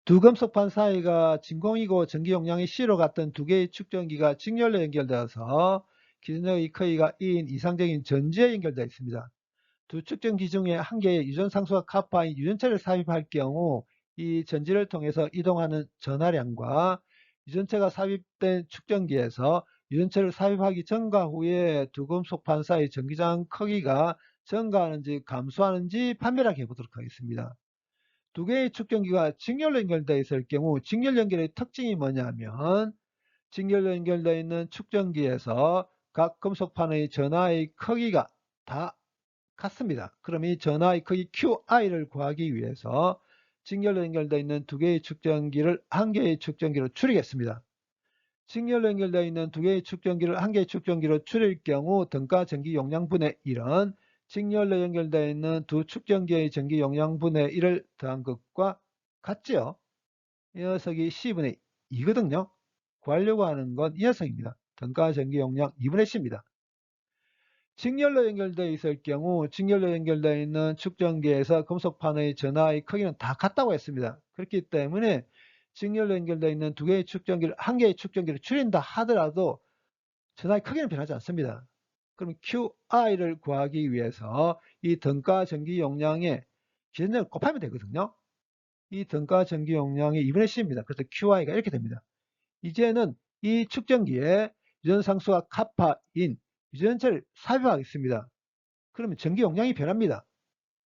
두 금속판 사이가 진공이고 전기 용량이 C로 같은 두 개의 축전기가 직렬로 연결되어서 기준의 크기가 2인 이상적인 전지에 연결되어 있습니다. 두 축전기 중에 한 개의 유전상수가 카파인 유전체를 삽입할 경우 이 전지를 통해서 이동하는 전하량과 유전체가 삽입된 축전기에서 유전체를 삽입하기 전과 후에 두 금속판 사이 전기장 크기가 증가하는지 감소하는지 판별하게 해보도록 하겠습니다. 두 개의 축전기가 직렬로 연결되어 있을 경우 직렬 연결의 특징이 뭐냐면 직렬로 연결되어 있는 축전기에서 각 금속판의 전하의 크기가 다 같습니다. 그럼 이 전하의 크기 QI를 구하기 위해서 직렬로 연결되어 있는 두 개의 축전기를 한 개의 축전기로 줄이겠습니다. 직렬로 연결되어 있는 두 개의 축전기를 한 개의 축전기로 줄일 경우 등가 전기 용량분의 1은 직렬로 연결되어 있는 두 축전기의 전기 용량분의 1을 더한 것과 같지요. 이 녀석이 C분의 2거든요. 구하려고 하는 건 이 녀석입니다. 등가 전기 용량 2분의 C입니다. 직렬로 연결되어 있을 경우 직렬로 연결되어 있는 축전기에서 금속판의 전하의 크기는 다 같다고 했습니다. 그렇기 때문에 직렬로 연결되어 있는 두 개의 축전기를 한 개의 축전기를 줄인다 하더라도 전하의 크기는 변하지 않습니다. 그럼 QI를 구하기 위해서 이 등가 전기 용량의 기준점을 곱하면 되거든요. 이 등가 전기 용량이 2분의 C입니다. 그래서 QI가 이렇게 됩니다. 이제는 이 축전기에 유전상수가 카파인 유전체를 삽입하겠습니다. 그러면 전기 용량이 변합니다.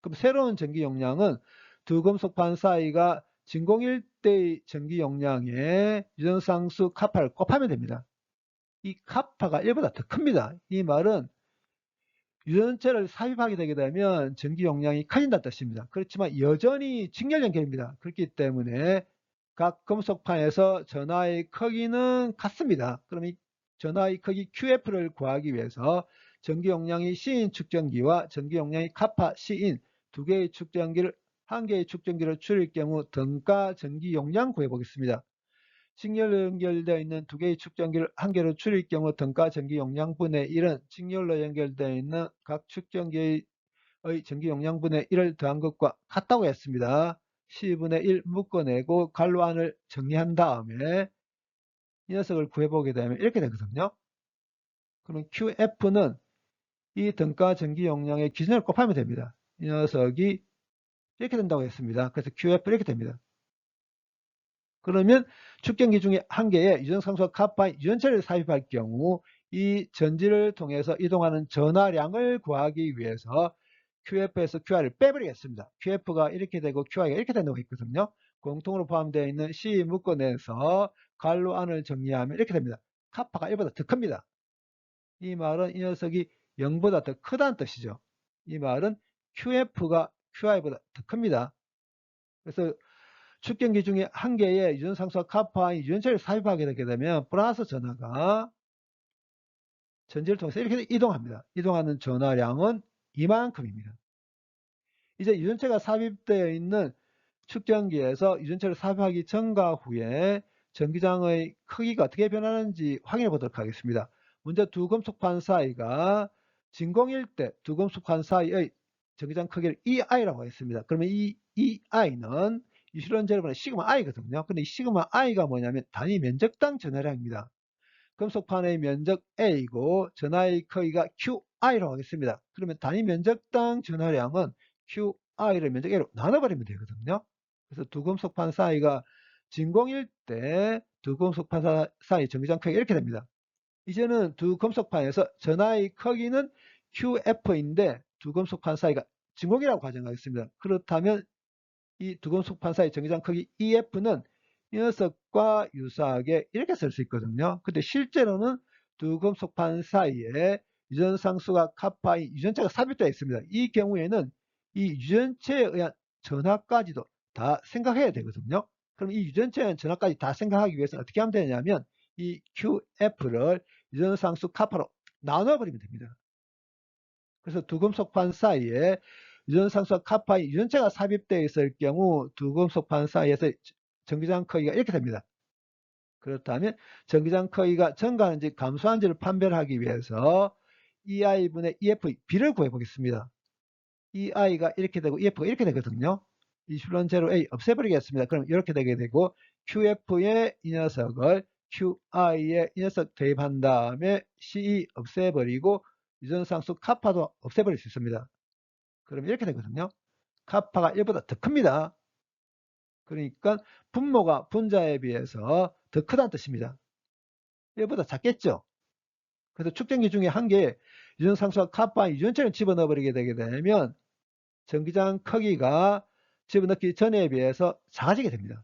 그럼 새로운 전기 용량은 두 금속판 사이가 진공일 때의 전기 용량에 유전상수 카파를 곱하면 됩니다. 이 카파가 1보다 더 큽니다. 이 말은 유전체를 삽입하게 되게 되면 전기 용량이 커진다는 뜻입니다. 그렇지만 여전히 직렬 연결입니다. 그렇기 때문에 각 금속판에서 전하의 크기는 같습니다. 그럼 이 전하의 크기 QF를 구하기 위해서 전기 용량이 C인 축전기와 전기 용량이 카파 C인 두 개의 축전기를 한 개의 축전기를 줄일 경우 등가 전기 용량 구해 보겠습니다. 직렬로 연결되어 있는 두 개의 축전기를 한 개로 줄일 경우 등가 전기 용량분의 1은 직렬로 연결되어 있는 각 축전기의 전기 용량분의 1을 더한 것과 같다고 했습니다. C분의 1 묶어내고 갈로 안을 정리한 다음에 이 녀석을 구해보게 되면 이렇게 되거든요. 그러면 QF는 이 등가 전기 용량의 기준을 곱하면 됩니다. 이 녀석이 이렇게 된다고 했습니다. 그래서 QF 이렇게 됩니다. 그러면 축전기 중에 한 개의 유전상수와 카파인 유전체를 삽입할 경우 이 전지를 통해서 이동하는 전하량을 구하기 위해서 QF에서 QI를 빼버리겠습니다. QF가 이렇게 되고 QI가 이렇게 된다고 했거든요. 공통으로 포함되어 있는 C 묶어내서 갈로 안을 정리하면 이렇게 됩니다. 카파가 1보다 더 큽니다. 이 말은 이 녀석이 0보다 더 크다는 뜻이죠. 이 말은 QF가 QI보다 더 큽니다. 그래서 축전기 중에 한 개의 유전상수와 카파인 유전체를 삽입하게 되게 되면 플러스 전하가 전지를 통해서 이렇게 이동합니다. 이동하는 전하량은 이만큼입니다. 이제 유전체가 삽입되어 있는 축전기에서 유전체를 삽입하기 전과 후에 전기장의 크기가 어떻게 변하는지 확인해 보도록 하겠습니다. 먼저 두 금속판 사이가 진공일 때 두 금속판 사이의 전기장 크기를 EI라고 했습니다. 그러면 이 EI는 유실론 제곱분의 시그마 I거든요. 근데 이 시그마 I가 뭐냐면 단위 면적당 전하량입니다. 금속판의 면적 A이고 전하의 크기가 QI라고 하겠습니다. 그러면 단위 면적당 전하량은 QI를 면적 A로 나눠버리면 되거든요. 그래서 두 금속판 사이가 진공일 때 두 금속판 사이 전기장 크기가 이렇게 됩니다. 이제는 두 금속판에서 전하의 크기는 QF인데 두 금속판 사이가 진공이라고 가정하겠습니다. 그렇다면 이 두 금속판 사이 전기장 크기 EF는 이 녀석과 유사하게 이렇게 쓸 수 있거든요. 근데 실제로는 두 금속판 사이에 유전상수가 카파인 유전체가 삽입되어 있습니다. 이 경우에는 이 유전체에 의한 전하까지도 다 생각해야 되거든요. 그럼 이 유전체에 의한 전하까지 다 생각하기 위해서는 어떻게 하면 되냐면 이 QF를 유전상수 카파로 나눠버리면 됩니다. 그래서 두 금속판 사이에 유전상수와 카파인 유전체가 삽입되어 있을 경우 두 금속판 사이에서 전기장 크기가 이렇게 됩니다. 그렇다면 전기장 크기가 증가하는지 감소하는지를 판별하기 위해서 EI분의 EF의 비를 구해 보겠습니다. EI가 이렇게 되고 EF가 이렇게 되거든요. 20론 제로 A 없애버리겠습니다. 그럼 이렇게 되게 되고 QF에 이 녀석을 QI에 이 녀석 대입한 다음에 CE 없애버리고 유전상수 카파도 없애버릴 수 있습니다. 그럼 이렇게 되거든요. 카파가 1보다 더 큽니다. 그러니까 분모가 분자에 비해서 더 크다는 뜻입니다. 1보다 작겠죠. 그래서 축전기 중에 한 개 유전상수와 카파 유전체를 집어넣어 버리게 되게 되면 전기장 크기가 집어넣기 전에 비해서 작아지게 됩니다.